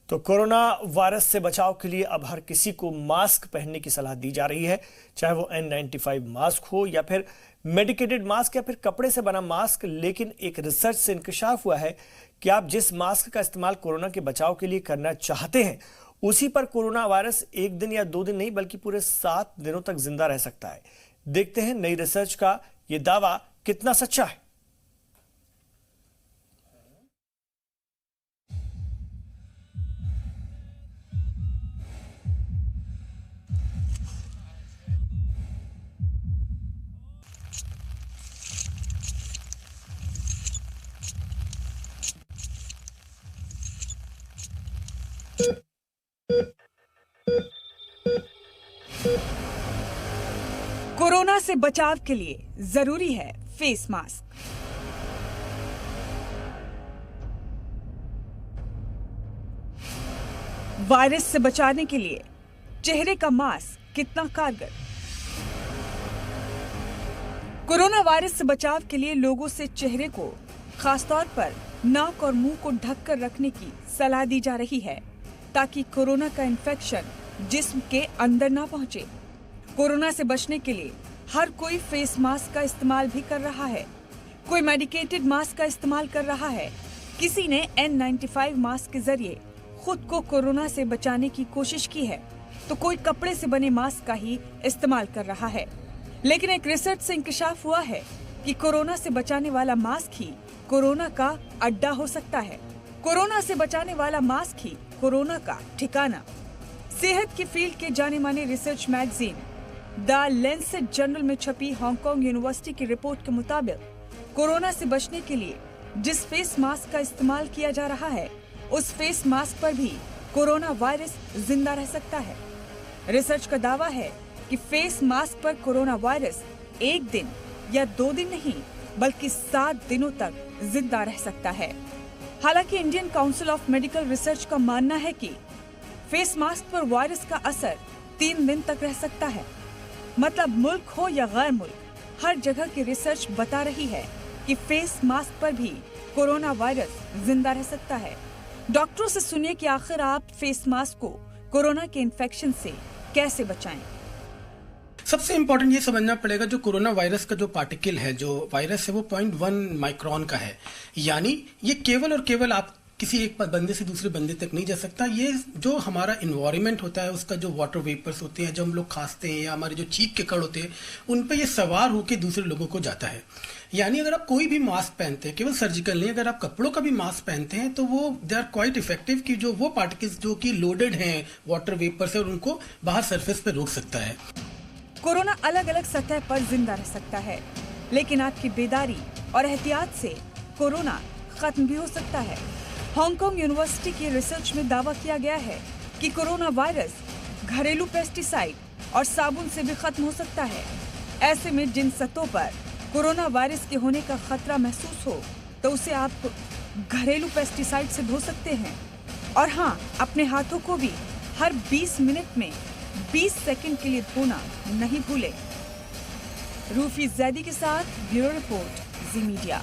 तो corona virus से बचाव के लिए अब हर किसी को मास्क पहनने की सलाह दी जा रही है, चाहे वो N95 मास्क हो या फिर मेडिकेटेड मास्क या फिर कपड़े से बना मास्क। लेकिन एक रिसर्च से इंकशाफ हुआ है कि आप जिस मास्क का इस्तेमाल कोरोना के बचाव के लिए करना चाहते हैं, उसी पर कोरोना वायरस 1 दिन या 2 दिन नहीं बल्कि पूरे 7 दिनों तक जिंदा रह सकता है। देखते हैं नई रिसर्च का ये दावा कितना सच्चा है। कोरोना से बचाव के लिए जरूरी है फेस मास्क। वायरस से बचाने के लिए चेहरे का मास्क कितना कारगर। कोरोना वायरस से बचाव के लिए लोगों से चेहरे को, खासतौर पर नाक और मुंह को ढककर रखने की सलाह दी जा रही है, ताकि कोरोना का इन्फेक्शन जिस्म के अंदर ना पहुंचे। कोरोना से बचने के लिए हर कोई फेस मास्क का इस्तेमाल भी कर रहा है, कोई मेडिकेटेड मास्क का इस्तेमाल कर रहा है, किसी ने N95 मास्क के जरिए खुद को कोरोना से बचाने की कोशिश की है, तो कोई कपड़े से बने मास्क का ही इस्तेमाल कर रहा है। लेकिन एक रिसर्च से इंकशाफ हुआ है कि कोरोना से बचाने वाला मास्क ही कोरोना का अड्डा हो सकता है। कोरोना से बचाने वाला मास्क ही कोरोना का ठिकाना। सेहत की फील्ड के जाने माने research magazine the Lancet journal में छपी हांगकांग यूनिवर्सिटी की रिपोर्ट के मुताबिक कोरोना से बचने के लिए जिस फेस मास्क का इस्तेमाल किया जा रहा है, उस फेस मास्क पर भी कोरोना वायरस जिंदा रह सकता है। रिसर्च का दावा है कि फेस मास्क पर कोरोना वायरस 1 दिन या 2 दिन नहीं बल्कि 7 दिनों तक जिंदा रह सकता है। हालांकि Indian council of medical research का मानना है कि फेस मास्क पर वायरस का असर 3 दिन तक रह सकता है। मतलब मुल्क हो या गैर मुल्क, हर जगह की रिसर्च बता रही है कि फेस मास्क पर भी कोरोना वायरस जिंदा रह सकता है। डॉक्टरों से सुनिए कि आखिर आप फेस मास्क को कोरोना के इन्फेक्शन से कैसे बचाएं। सबसे इम्पोर्टेंट ये समझना पड़ेगा, जो कोरोना वायरस का जो पार्टिकल है, जो वायरस है, वो 0.1 माइक्रोन का है। यानी ये केवल और केवल आप किसी एक बंदे से दूसरे बंदे तक नहीं जा सकता। ये जो हमारा इन्वायरमेंट होता है, उसका जो वाटर वेपर्स होते हैं, जो हम लोग खांसते हैं या हमारे जो चीख के कण होते हैं, उन पर ये सवार होकर दूसरे लोगों को जाता है। यानी अगर आप कोई भी मास्क पहनते हैं, केवल सर्जिकल नहीं, अगर आप कपड़ों का भी मास्क पहनते हैं, तो वो दे आर क्वाइट इफेक्टिव कि जो वो पार्टिकल्स जो कि लोडेड हैं वाटर वेपर से, और उनको बाहर सरफेस पर रोक सकता है। कोरोना अलग अलग सतह पर जिंदा रह सकता है, लेकिन आपकी बेदारी और एहतियात से कोरोना खत्म भी हो सकता है। हांगकांग यूनिवर्सिटी की रिसर्च में दावा किया गया है कि कोरोना वायरस घरेलू पेस्टिसाइड और साबुन से भी खत्म हो सकता है। ऐसे में जिन सतहों पर कोरोना वायरस के होने का खतरा महसूस हो, तो उसे आप घरेलू पेस्टिसाइड से धो सकते हैं। और हाँ, अपने हाथों को भी हर 20 मिनट में 20 सेकंड के लिए धोना नहीं भूलें। रूफी जैदी के साथ ब्यूरो रिपोर्ट, जी मीडिया।